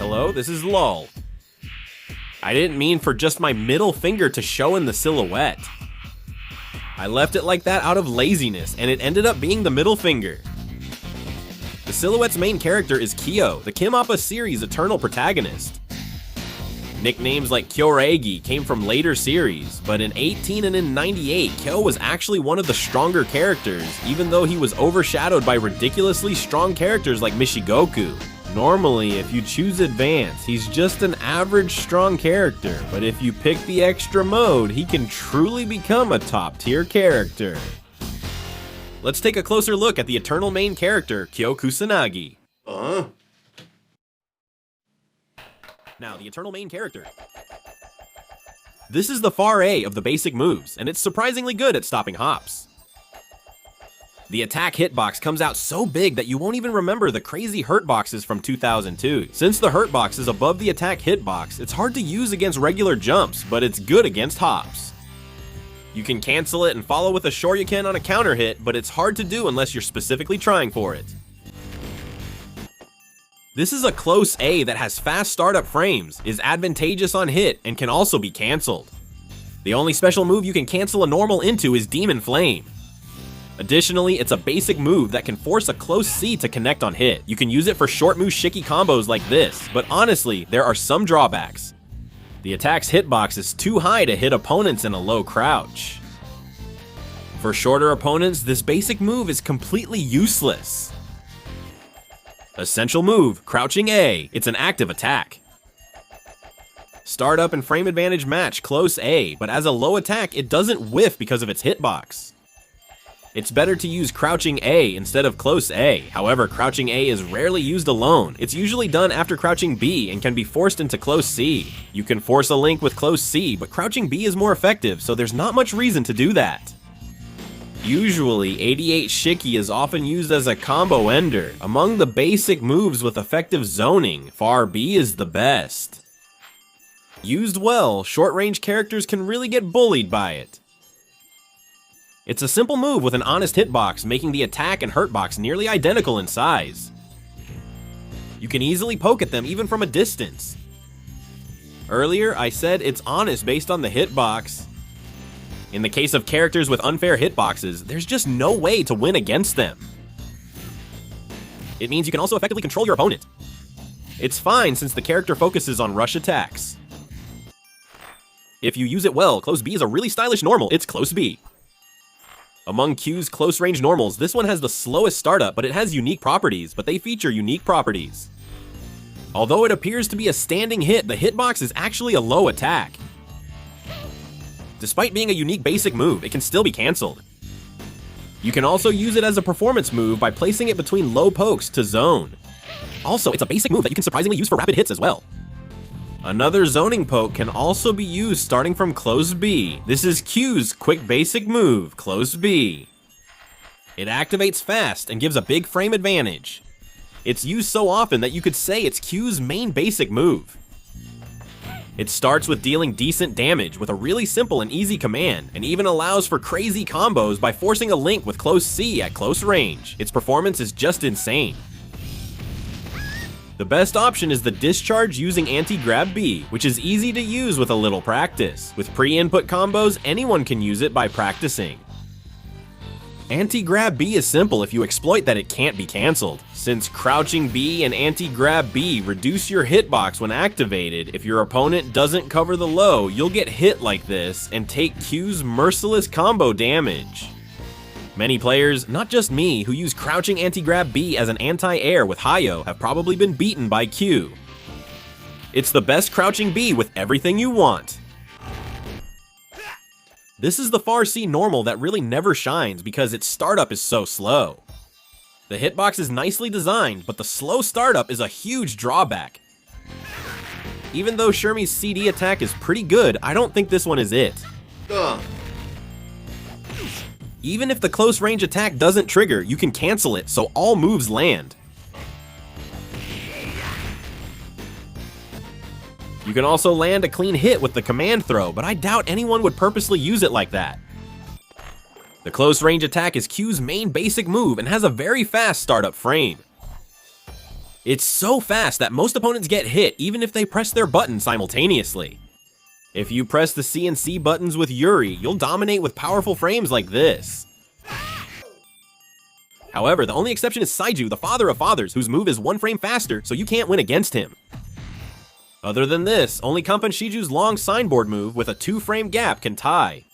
Hello, this is LOL. I didn't mean for just my middle finger to show in the silhouette. I left it like that out of laziness, and it ended up being the middle finger. The silhouette's main character is Kyo, the Kim Appa series' eternal protagonist. Nicknames like Kyoregi came from later series, but in 18 and in 98, Kyo was actually one of the stronger characters, even though he was overshadowed by ridiculously strong characters like Mishigoku. Normally, if you choose Advance, he's just an average strong character, but if you pick the extra mode, he can truly become a top tier character. Let's take a closer look at the eternal main character, Kyo Kusanagi. Now, the eternal main character. This is the far A of the basic moves, and it's surprisingly good at stopping hops. The attack hitbox comes out so big that you won't even remember the crazy hurt boxes from 2002. Since the hurt box is above the attack hitbox, it's hard to use against regular jumps, but it's good against hops. You can cancel it and follow with a shoryuken on a counter hit, but it's hard to do unless you're specifically trying for it. This is a close A that has fast startup frames, is advantageous on hit, and can also be cancelled. The only special move you can cancel a normal into is Demon Flame. Additionally, it's a basic move that can force a close C to connect on hit. You can use it for short move shiki combos like this, but honestly, there are some drawbacks. The attack's hitbox is too high to hit opponents in a low crouch. For shorter opponents, this basic move is completely useless. Essential move, crouching A. It's an active attack. Startup and frame advantage match close A, but as a low attack, it doesn't whiff because of its hitbox. It's better to use crouching A instead of close A. However, crouching A is rarely used alone. It's usually done after crouching B and can be forced into close C. You can force a link with close C, but crouching B is more effective, so there's not much reason to do that. Usually, 88 Shiki is often used as a combo ender. Among the basic moves with effective zoning, far B is the best. Used well, short-range characters can really get bullied by it. It's a simple move with an honest hitbox, making the attack and hurtbox nearly identical in size. You can easily poke at them even from a distance. Earlier, I said it's honest based on the hitbox. In the case of characters with unfair hitboxes, there's just no way to win against them. It means you can also effectively control your opponent. It's fine since the character focuses on rush attacks. If you use it well, close B is a really stylish normal. It's close B. Among Q's close range normals, this one has the slowest startup, but it has unique properties, but they feature unique properties. Although it appears to be a standing hit, the hitbox is actually a low attack. Despite being a unique basic move, it can still be cancelled. You can also use it as a performance move by placing it between low pokes to zone. Also, it's a basic move that you can surprisingly use for rapid hits as well. Another zoning poke can also be used starting from close B. This is Q's quick basic move, close B. It activates fast and gives a big frame advantage. It's used so often that you could say it's Q's main basic move. It starts with dealing decent damage with a really simple and easy command, and even allows for crazy combos by forcing a link with close C at close range. Its performance is just insane. The best option is the discharge using anti-grab B, which is easy to use with a little practice. With pre-input combos, anyone can use it by practicing. Anti-grab B is simple if you exploit that it can't be cancelled. Since crouching B and anti-grab B reduce your hitbox when activated, if your opponent doesn't cover the low, you'll get hit like this and take Q's merciless combo damage. Many players, not just me, who use crouching anti-grab B as an anti-air with Hayo have probably been beaten by Q. It's the best crouching B with everything you want. This is the far C normal that really never shines because its startup is so slow. The hitbox is nicely designed, but the slow startup is a huge drawback. Even though Shermie's CD attack is pretty good, I don't think this one is it. Even if the close range attack doesn't trigger, you can cancel it, so all moves land. You can also land a clean hit with the command throw, but I doubt anyone would purposely use it like that. The close range attack is Q's main basic move and has a very fast startup frame. It's so fast that most opponents get hit even if they press their button simultaneously. If you press the C and C buttons with Yuri, you'll dominate with powerful frames like this. However, the only exception is Saiju, the father of fathers, whose move is 1 frame faster, so you can't win against him. Other than this, only Kampan Shiju's long signboard move with a 2-frame gap can tie.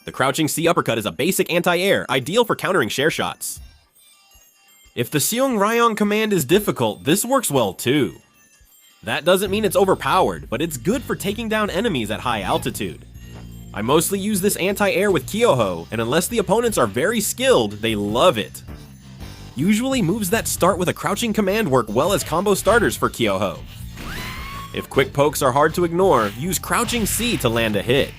The crouching C uppercut is a basic anti-air, ideal for countering share shots. If the Seong Ryong command is difficult, this works well too. That doesn't mean it's overpowered, but it's good for taking down enemies at high altitude. I mostly use this anti-air with Kyoho, and unless the opponents are very skilled, they love it. Usually moves that start with a crouching command work well as combo starters for Kyoho. If quick pokes are hard to ignore, use crouching C to land a hit.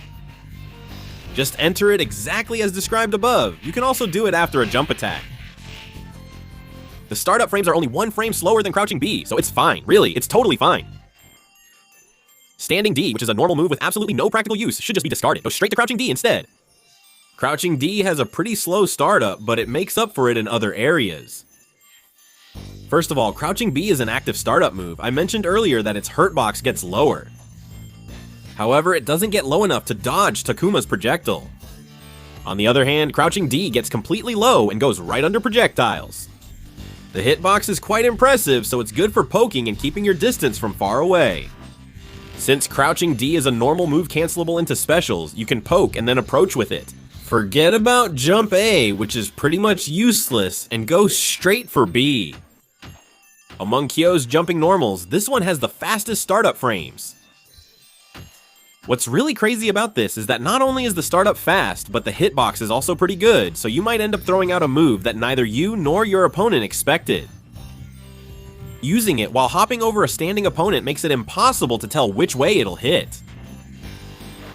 Just enter it exactly as described above. You can also do it after a jump attack. The startup frames are only 1 frame slower than crouching B, so it's fine. Really, it's totally fine. Standing D, which is a normal move with absolutely no practical use, should just be discarded. Go straight to crouching D instead. Crouching D has a pretty slow startup, but it makes up for it in other areas. First of all, crouching B is an active startup move. I mentioned earlier that its hurt box gets lower. However, it doesn't get low enough to dodge Takuma's projectile. On the other hand, crouching D gets completely low and goes right under projectiles. The hitbox is quite impressive, so it's good for poking and keeping your distance from far away. Since crouching D is a normal move cancelable into specials, you can poke and then approach with it. Forget about jump A, which is pretty much useless, and go straight for B. Among Kyo's jumping normals, this one has the fastest startup frames. What's really crazy about this is that not only is the startup fast, but the hitbox is also pretty good, so you might end up throwing out a move that neither you nor your opponent expected. Using it while hopping over a standing opponent makes it impossible to tell which way it'll hit.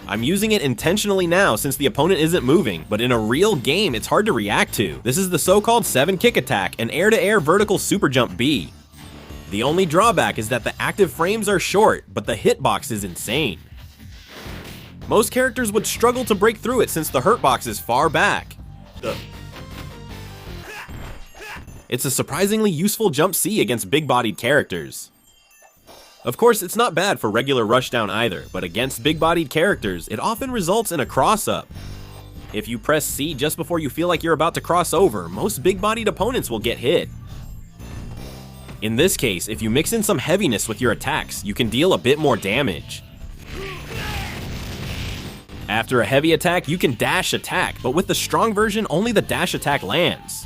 I'm using it intentionally now since the opponent isn't moving, but in a real game it's hard to react to. This is the so-called 7 kick attack, an air-to-air vertical super jump B. The only drawback is that the active frames are short, but the hitbox is insane. Most characters would struggle to break through it since the hurt box is far back. It's a surprisingly useful jump C against big-bodied characters. Of course, it's not bad for regular rushdown either, but against big-bodied characters, it often results in a cross-up. If you press C just before you feel like you're about to cross over, most big-bodied opponents will get hit. In this case, if you mix in some heaviness with your attacks, you can deal a bit more damage. After a heavy attack, you can dash attack, but with the strong version, only the dash attack lands.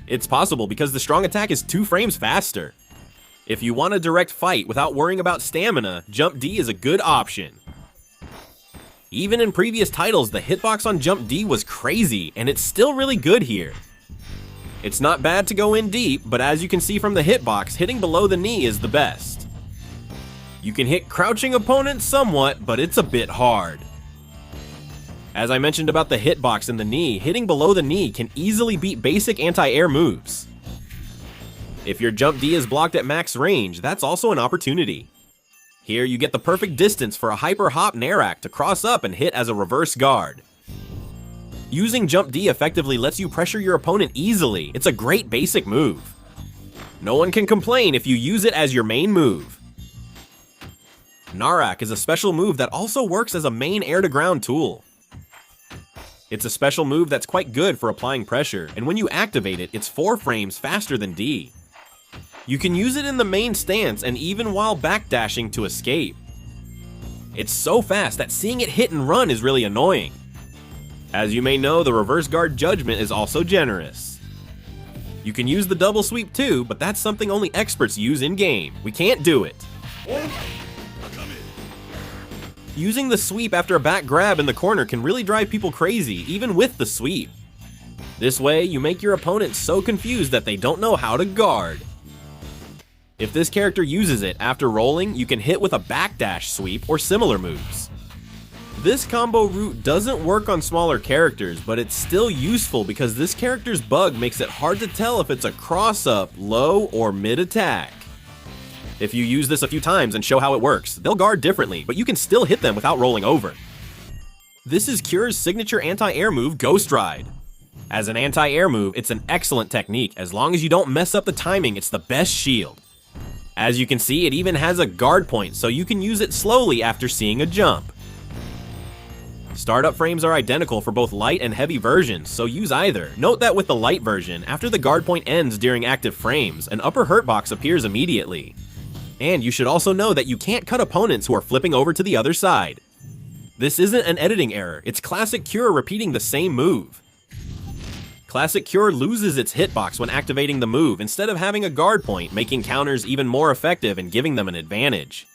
It's possible because the strong attack is 2 frames faster. If you want a direct fight without worrying about stamina, Jump D is a good option. Even in previous titles, the hitbox on Jump D was crazy, and it's still really good here. It's not bad to go in deep, but as you can see from the hitbox, hitting below the knee is the best. You can hit crouching opponents somewhat, but it's a bit hard. As I mentioned about the hitbox and the knee, hitting below the knee can easily beat basic anti-air moves. If your Jump D is blocked at max range, that's also an opportunity. Here you get the perfect distance for a hyper hop Narak to cross up and hit as a reverse guard. Using Jump D effectively lets you pressure your opponent easily. It's a great basic move. No one can complain if you use it as your main move. Narak is a special move that also works as a main air-to-ground tool. It's a special move that's quite good for applying pressure, and when you activate it, it's 4 frames faster than D. You can use it in the main stance and even while backdashing to escape. It's so fast that seeing it hit and run is really annoying. As you may know, the reverse guard judgment is also generous. You can use the double sweep too, but that's something only experts use in-game. We can't do it. Using the sweep after a back grab in the corner can really drive people crazy, even with the sweep. This way, you make your opponent so confused that they don't know how to guard. If this character uses it after rolling, you can hit with a backdash sweep or similar moves. This combo route doesn't work on smaller characters, but it's still useful because this character's bug makes it hard to tell if it's a cross-up, low, or mid-attack. If you use this a few times and show how it works, they'll guard differently, but you can still hit them without rolling over. This is Cure's signature anti-air move, Ghost Ride. As an anti-air move, it's an excellent technique. As long as you don't mess up the timing, it's the best shield. As you can see, it even has a guard point, so you can use it slowly after seeing a jump. Startup frames are identical for both light and heavy versions, so use either. Note that with the light version, after the guard point ends during active frames, an upper hurt box appears immediately. And you should also know that you can't cut opponents who are flipping over to the other side. This isn't an editing error, it's Classic Cure repeating the same move. Classic Cure loses its hitbox when activating the move instead of having a guard point, making counters even more effective and giving them an advantage.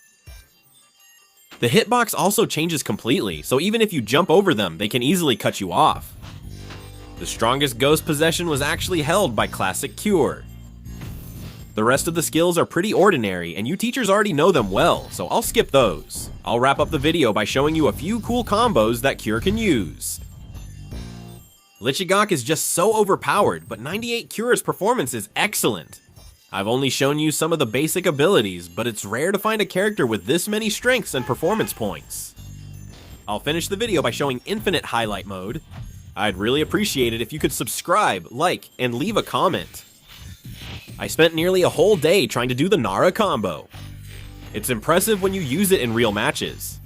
The hitbox also changes completely, so even if you jump over them, they can easily cut you off. The strongest ghost possession was actually held by Classic Cure. The rest of the skills are pretty ordinary, and you teachers already know them well, so I'll skip those. I'll wrap up the video by showing you a few cool combos that Cure can use. Lichigok is just so overpowered, but 98 Cure's performance is excellent. I've only shown you some of the basic abilities, but it's rare to find a character with this many strengths and performance points. I'll finish the video by showing Infinite Highlight Mode. I'd really appreciate it if you could subscribe, like, and leave a comment. I spent nearly a whole day trying to do the Nara combo. It's impressive when you use it in real matches.